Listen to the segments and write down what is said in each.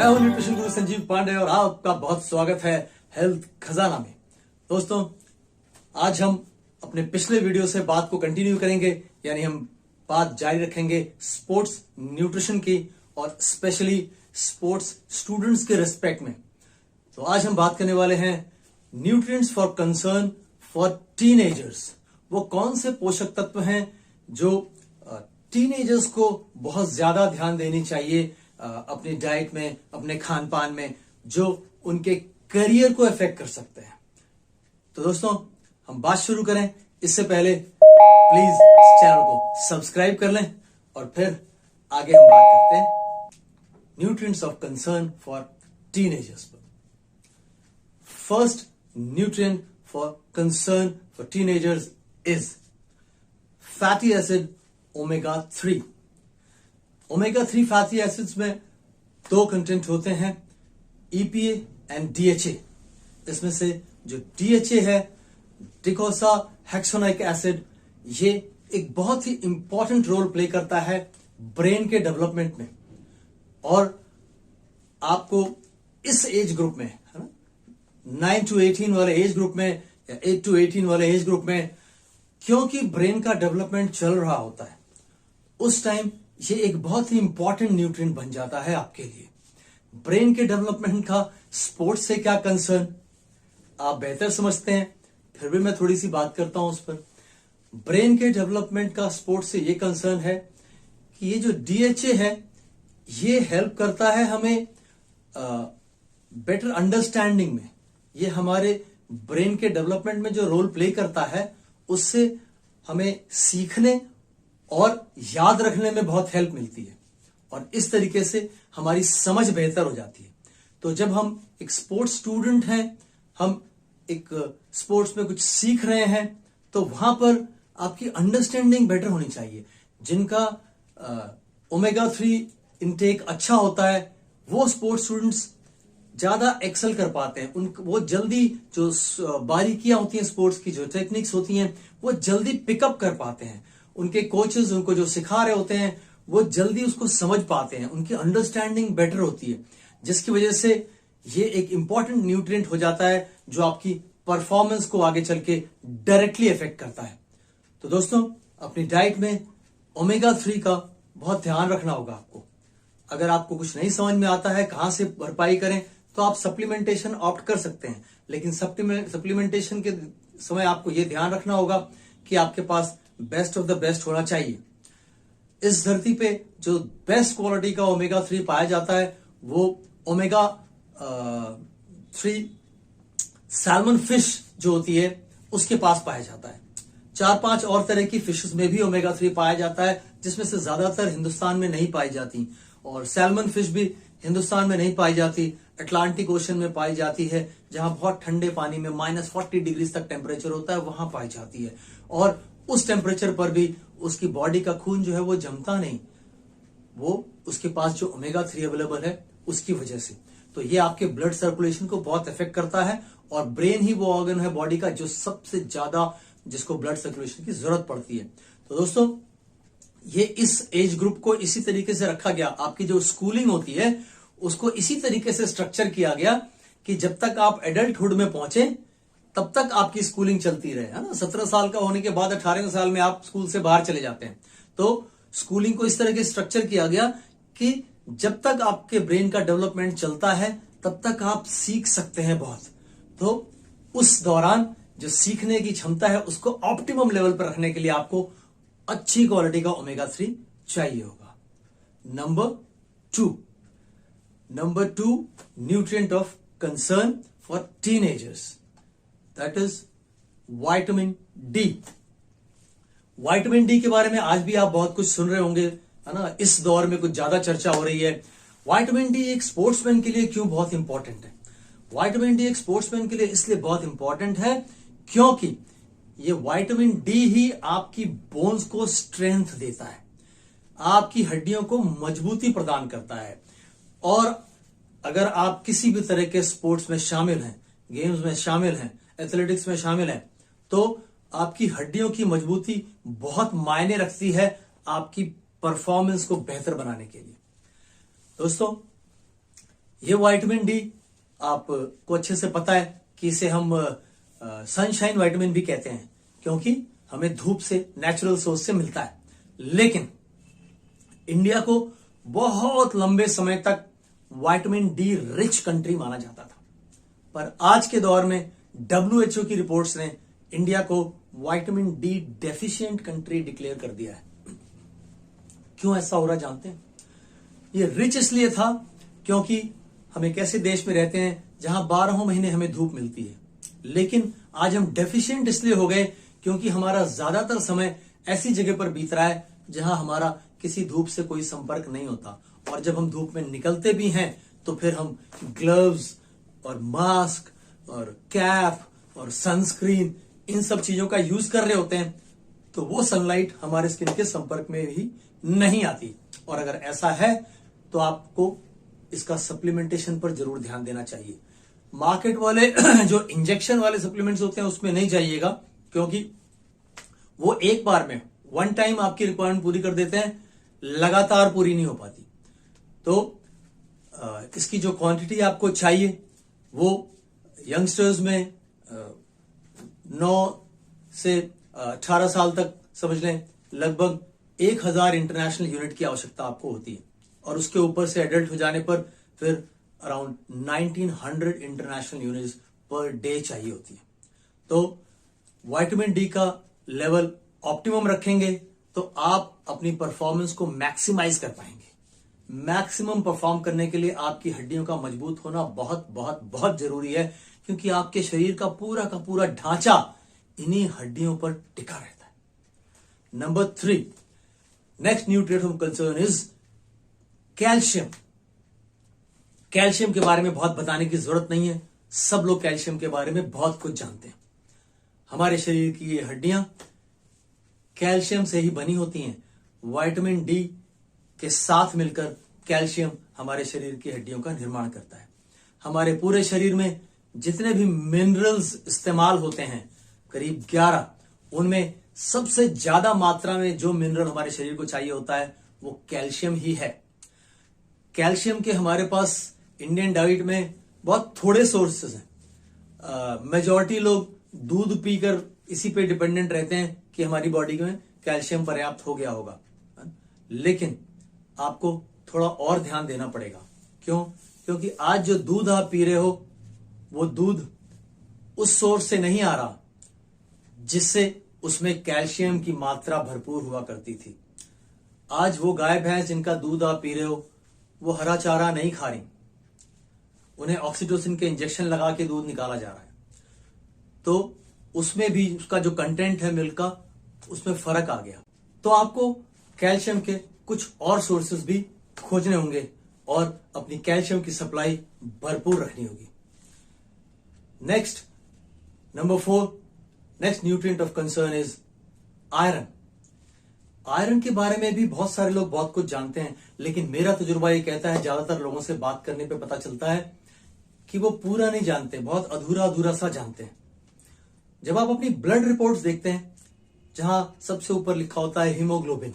मैं हूं न्यूट्रिशन गुरु संजीव पांडे और आपका बहुत स्वागत है हेल्थ खजाना में। दोस्तों, आज हम अपने पिछले वीडियो से बात को कंटिन्यू करेंगे, यानी हम बात जारी रखेंगे स्पोर्ट्स न्यूट्रिशन की और स्पेशली स्पोर्ट्स स्टूडेंट्स के रिस्पेक्ट में। तो आज हम बात करने वाले हैं nutrients for concern for teenagers. वो कौन से पोषक तत्व हैं जो टीनेजर्स को बहुत ज्यादा ध्यान देनी चाहिए अपनी डाइट में, अपने खान पान में, जो उनके करियर को अफेक्ट कर सकते हैं। तो दोस्तों, हम बात शुरू करें इससे पहले प्लीज चैनल को सब्सक्राइब कर लें और फिर आगे हम बात करते हैं nutrients of concern for teenagers पर। First nutrient for concern for teenagers is fatty acid omega 3। Omega 3 fatty acids में दो कंटेंट होते हैं, EPA एंड DHA। इसमें से जो DHA है, डिकोसा हेक्सोनिक एसिड, ये एक बहुत ही इंपॉर्टेंट रोल प्ले करता है ब्रेन के डेवलपमेंट में। और आपको इस एज ग्रुप में, है ना, 9 to 18 वाले एज ग्रुप में या 8 to 18 वाले एज ग्रुप में, क्योंकि ब्रेन का डेवलपमेंट चल रहा होता है, उस टाइम ये एक बहुत ही इंपॉर्टेंट न्यूट्रिएंट बन जाता है आपके लिए। ब्रेन के डेवलपमेंट का स्पोर्ट्स से क्या कंसर्न, आप बेहतर समझते हैं, फिर भी मैं थोड़ी सी बात करता हूं उस पर। ब्रेन के डेवलपमेंट का स्पोर्ट्स से ये कंसर्न है कि ये जो DHA है, ये हेल्प करता है हमें बेटर अंडरस्टैंडिंग में। ये हमारे ब्रेन के डेवलपमेंट में जो रोल प्ले करता है, उससे हमें सीखने और याद रखने में बहुत हेल्प मिलती है और इस तरीके से हमारी समझ बेहतर हो जाती है। तो जब हम एक स्पोर्ट्स स्टूडेंट हैं, हम एक स्पोर्ट्स में कुछ सीख रहे हैं, तो वहां पर आपकी अंडरस्टैंडिंग बेटर होनी चाहिए। जिनका ओमेगा 3 इनटेक अच्छा होता है, वो स्पोर्ट्स स्टूडेंट्स ज्यादा एक्सेल कर पाते हैं। वो जल्दी जो बारीकियां होती हैं स्पोर्ट्स की, जो टेक्निक्स होती हैं, वो जल्दी पिकअप कर पाते हैं। उनके कोचेस उनको जो सिखा रहे होते हैं, वो जल्दी उसको समझ पाते हैं, उनकी अंडरस्टैंडिंग बेटर होती है, जिसकी वजह से ये एक इंपॉर्टेंट न्यूट्रिएंट हो जाता है जो आपकी परफॉर्मेंस को आगे चल के डायरेक्टली इफेक्ट करता है। तो दोस्तों, अपनी डाइट में ओमेगा 3 का बहुत ध्यान रखना होगा आपको। अगर आपको कुछ नहीं समझ में आता है कहां से भरपाई करें, तो आप सप्लीमेंटेशन ऑप्ट कर सकते हैं, लेकिन सप्लीमेंटेशन के समय आपको यह ध्यान रखना होगा कि आपके पास बेस्ट ऑफ द बेस्ट होना चाहिए। इस धरती पे जो बेस्ट क्वालिटी का ओमेगा 3 पाया जाता है, वो ओमेगा 3 सैल्मन फिश जो होती है, उसके पास पाया जाता है। 4-5 और तरह की फिशेस में भी ओमेगा 3 पाया जाता है, जिसमें से ज्यादातर हिंदुस्तान में नहीं पाई जाती, और सैल्मन फिश भी हिंदुस्तान में नहीं पाई जाती, अटलांटिक ओशन में पाई जाती है, जहां बहुत ठंडे पानी में -40 डिग्री तक टेम्परेचर होता है, वहां पाई जाती है। और उस टेम्परेचर पर भी उसकी बॉडी का खून जो है वो जमता नहीं, वो उसके पास जो ओमेगा 3 अवेलेबल है उसकी वजह से। तो ये आपके ब्लड सर्कुलेशन को बहुत इफेक्ट करता है, और ब्रेन ही वो ऑर्गन है बॉडी का जो सबसे ज्यादा जिसको ब्लड सर्कुलेशन की जरूरत पड़ती है। तो दोस्तों, ये इस एज ग्रुप को इसी तरीके से रखा गया। आपकी जो स्कूलिंग होती है उसको इसी तरीके से स्ट्रक्चर किया गया कि जब तक आप एडल्टहुड में पहुंचे तब तक आपकी स्कूलिंग चलती रहे, है ना। 17 साल का होने के बाद 18वें साल में आप स्कूल से बाहर चले जाते हैं। तो स्कूलिंग को इस तरह के स्ट्रक्चर किया गया कि जब तक आपके ब्रेन का डेवलपमेंट चलता है तब तक आप सीख सकते हैं बहुत। तो उस दौरान जो सीखने की क्षमता है उसको ऑप्टिमम लेवल पर रखने के लिए आपको अच्छी क्वालिटी का ओमेगा 3 चाहिए होगा। Number two nutrient of concern for teenagers, that is vitamin D. Vitamin D के बारे में आज भी आप बहुत कुछ सुन रहे होंगे, है ना। इस दौर में कुछ ज्यादा चर्चा हो रही है। विटामिन डी एक स्पोर्ट्समैन के लिए क्यों बहुत इंपॉर्टेंट है? विटामिन डी एक स्पोर्ट्समैन के लिए इसलिए बहुत इंपॉर्टेंट है क्योंकि ये विटामिन डी ही आपकी बोन्स को स्ट्रेंथ देता है, आपकी हड्डियों को मजबूती प्रदान करता है। और अगर आप किसी भी तरह के स्पोर्ट्स में शामिल हैं, गेम्स में शामिल हैं, एथलेटिक्स में शामिल हैं, तो आपकी हड्डियों की मजबूती बहुत मायने रखती है आपकी परफॉर्मेंस को बेहतर बनाने के लिए। दोस्तों, ये विटामिन डी आपको अच्छे से पता है कि इसे हम सनशाइन विटामिन भी कहते हैं, क्योंकि हमें धूप से नेचुरल सोर्स से मिलता है। लेकिन इंडिया को बहुत लंबे समय तक विटामिन डी रिच कंट्री माना जाता था, पर आज के दौर में WHO की रिपोर्ट्स ने इंडिया को vitamin D deficient country declare कर दिया है। क्यों ऐसा हो रहा जानते हैं? ये रिच इसलिए था क्योंकि हम एक ऐसे देश में रहते हैं जहां 12 महीने हमें धूप मिलती है, लेकिन आज हम डेफिशिएंट इसलिए हो गए क्योंकि हमारा ज्यादातर समय ऐसी जगह पर बीत रहा है जहां हमारा किसी धूप से कोई संपर्क नहीं होता, और जब हम धूप में निकलते भी हैं तो फिर हम ग्लव्स और मास्क और कैप और सनस्क्रीन इन सब चीजों का यूज कर रहे होते हैं, तो वो सनलाइट हमारे स्किन के संपर्क में भी नहीं आती। और अगर ऐसा है तो आपको इसका सप्लीमेंटेशन पर जरूर ध्यान देना चाहिए। मार्केट वाले जो इंजेक्शन वाले सप्लीमेंट्स होते हैं उसमें नहीं जाइएगा, क्योंकि वो एक बार में वन टाइम आपकी रिक्वायरमेंट पूरी कर देते हैं, लगातार पूरी नहीं हो पाती। तो इसकी जो क्वांटिटी आपको चाहिए वो यंगस्टर्स में 9 से 18 साल तक समझ लें लगभग 1000 इंटरनेशनल यूनिट की आवश्यकता आपको होती है, और उसके ऊपर से एडल्ट हो जाने पर फिर around 1900 international units per day चाहिए होती है। तो विटामिन डी का लेवल ऑप्टिमम रखेंगे तो आप अपनी परफॉर्मेंस को मैक्सिमाइज कर पाएंगे। मैक्सिमम परफॉर्म करने के लिए आपकी हड्डियों का मजबूत होना बहुत बहुत बहुत जरूरी है, क्योंकि आपके शरीर का पूरा ढांचा इन्हीं हड्डियों पर टिका रहता है। Number 3, next nutrient of concern is calcium. Calcium के बारे में बहुत बताने की जरूरत नहीं है, सब लोग कैल्शियम के बारे में बहुत कुछ जानते हैं। हमारे शरीर की ये हड्डियां कैल्शियम से ही बनी होती हैं। विटामिन डी के साथ मिलकर कैल्शियम हमारे शरीर की हड्डियों का निर्माण करता है। हमारे पूरे शरीर में जितने भी मिनरल्स इस्तेमाल होते हैं करीब 11, उनमें सबसे ज्यादा मात्रा में जो मिनरल हमारे शरीर को चाहिए होता है वो कैल्शियम ही है। कैल्शियम के हमारे पास इंडियन डाइट में बहुत थोड़े सोर्सेस हैं। मेजॉरिटी लोग दूध पीकर इसी पे डिपेंडेंट रहते हैं कि हमारी बॉडी में कैल्शियम पर्याप्त हो गया होगा, लेकिन आपको थोड़ा और ध्यान देना पड़ेगा। क्यों? क्योंकि आज जो दूध आप पी रहे हो वो दूध उस सोर्स से नहीं आ रहा जिससे उसमें कैल्शियम की मात्रा भरपूर हुआ करती थी। आज वो गाय भैंस जिनका दूध आप पी रहे हो वो हरा चारा नहीं खा रही, उन्हें ऑक्सीटोसिन के इंजेक्शन लगा के दूध निकाला जा रहा है, तो उसमें भी उसका जो कंटेंट है मिल्क का उसमें फर्क आ गया। तो आपको कैल्शियम के कुछ और सोर्सेज भी खोजने होंगे और अपनी कैल्शियम की सप्लाई भरपूर रखनी होगी। Next, number 4, next nutrient of concern is iron. Iron के बारे में भी बहुत सारे लोग बहुत कुछ जानते हैं, लेकिन मेरा तजुर्बा ये कहता है, ज्यादातर लोगों से बात करने पे पता चलता है कि वो पूरा नहीं जानते, बहुत अधूरा अधूरा सा जानते हैं। जब आप अपनी ब्लड रिपोर्ट्स देखते हैं जहां सबसे ऊपर लिखा होता है हीमोग्लोबिन,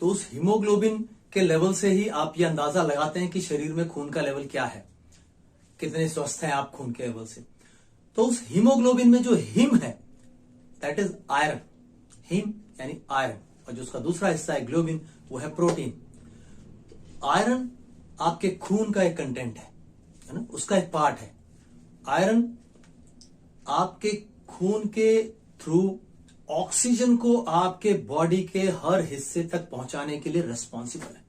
तो उस हीमोग्लोबिन के लेवल से ही आप ये अंदाजा लगाते हैं कि शरीर में खून का लेवल क्या है, कितने स्वस्थ हैं आप खून के लेवल से। तो उस हीमोग्लोबिन में जो हिम है दैट इज आयरन। हिम यानी आयरन, और जो उसका दूसरा हिस्सा है ग्लोबिन वो है प्रोटीन। आयरन आपके खून का एक कंटेंट है ना, उसका एक पार्ट है। आयरन आपके खून के थ्रू ऑक्सीजन को आपके बॉडी के हर हिस्से तक पहुंचाने के लिए रिस्पॉन्सिबल है।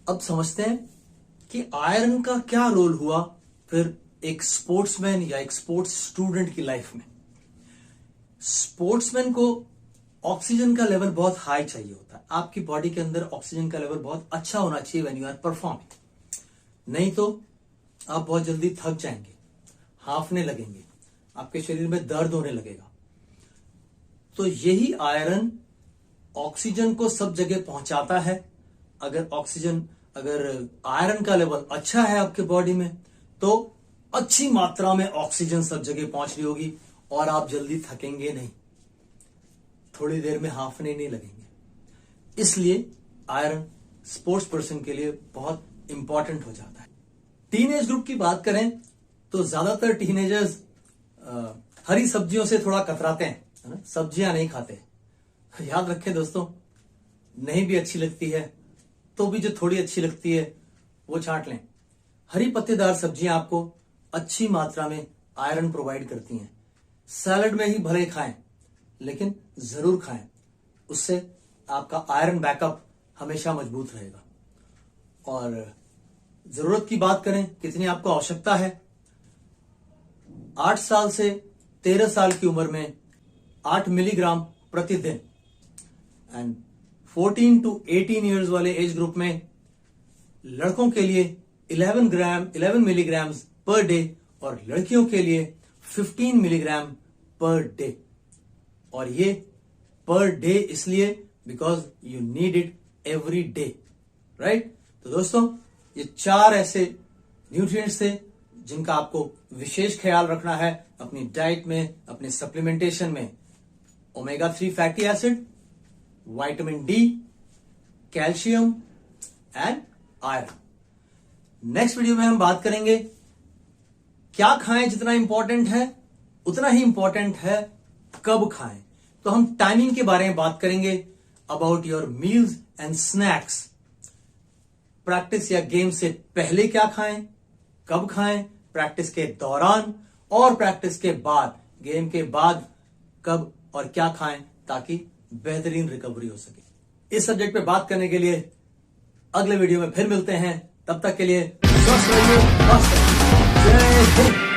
अब समझते हैं कि आयरन का क्या रोल हुआ फिर एक स्पोर्ट्समैन या एक स्पोर्ट्स स्टूडेंट की लाइफ में। स्पोर्ट्समैन को ऑक्सीजन का लेवल बहुत हाई चाहिए होता है। आपकी बॉडी के अंदर ऑक्सीजन का लेवल बहुत अच्छा होना चाहिए व्हेन यू आर परफॉर्मिंग, नहीं तो आप बहुत जल्दी थक जाएंगे, हांफने लगेंगे, आपके शरीर में दर्द होने लगेगा। तो यही आयरन ऑक्सीजन को सब जगह पहुंचाता है। अगर आयरन का लेवल अच्छा है आपके बॉडी में तो अच्छी मात्रा में ऑक्सीजन सब जगह पहुंच रही होगी और आप जल्दी थकेंगे नहीं, थोड़ी देर में हांफने नहीं लगेंगे। इसलिए आयरन स्पोर्ट्स पर्सन के लिए बहुत इंपॉर्टेंट हो जाता है। टीनेज ग्रुप की बात करें तो ज्यादातर टीनेजर्स हरी सब्जियों से थोड़ा कतराते हैं, है ना, सब्जियां नहीं खाते। याद रखें दोस्तों, नहीं भी अच्छी लगती है तो भी जो थोड़ी अच्छी लगती है वो छांट लें। हरी पत्तेदार सब्जियां आपको अच्छी मात्रा में आयरन प्रोवाइड करती हैं। सैलड में ही भले खाएं, लेकिन जरूर खाएं, उससे आपका आयरन बैकअप हमेशा मजबूत रहेगा। और जरूरत की बात करें, कितनी आपको आवश्यकता है, 8 साल से 13 साल की उम्र में 8 मिलीग्राम प्रतिदिन, एंड 14 टू 18 ईयर्स वाले एज ग्रुप में लड़कों के लिए 11 मिलीग्राम पर डे और लड़कियों के लिए 15 मिलीग्राम पर डे। और ये पर डे इसलिए because you need it every day, right. तो दोस्तों, ये 4 ऐसे न्यूट्रिएंट्स थे जिनका आपको विशेष ख्याल रखना है अपनी डाइट में, अपने सप्लीमेंटेशन में। Omega 3 fatty acid, vitamin D, calcium and iron. Next video में हम बात करेंगे क्या खाएं। जितना इंपॉर्टेंट है उतना ही इंपॉर्टेंट है कब खाएं। तो हम टाइमिंग के बारे में बात करेंगे, about your meals and snacks. Practice या गेम से पहले क्या खाएं, कब खाएं, प्रैक्टिस के दौरान और प्रैक्टिस के बाद, गेम के बाद कब और क्या खाएं ताकि बेहतरीन रिकवरी हो सके। इस सब्जेक्ट पे बात करने के लिए अगले वीडियो में फिर मिलते हैं। तब तक के लिए स्वस्थ रहिए, मस्त रहिए। जय हिंद।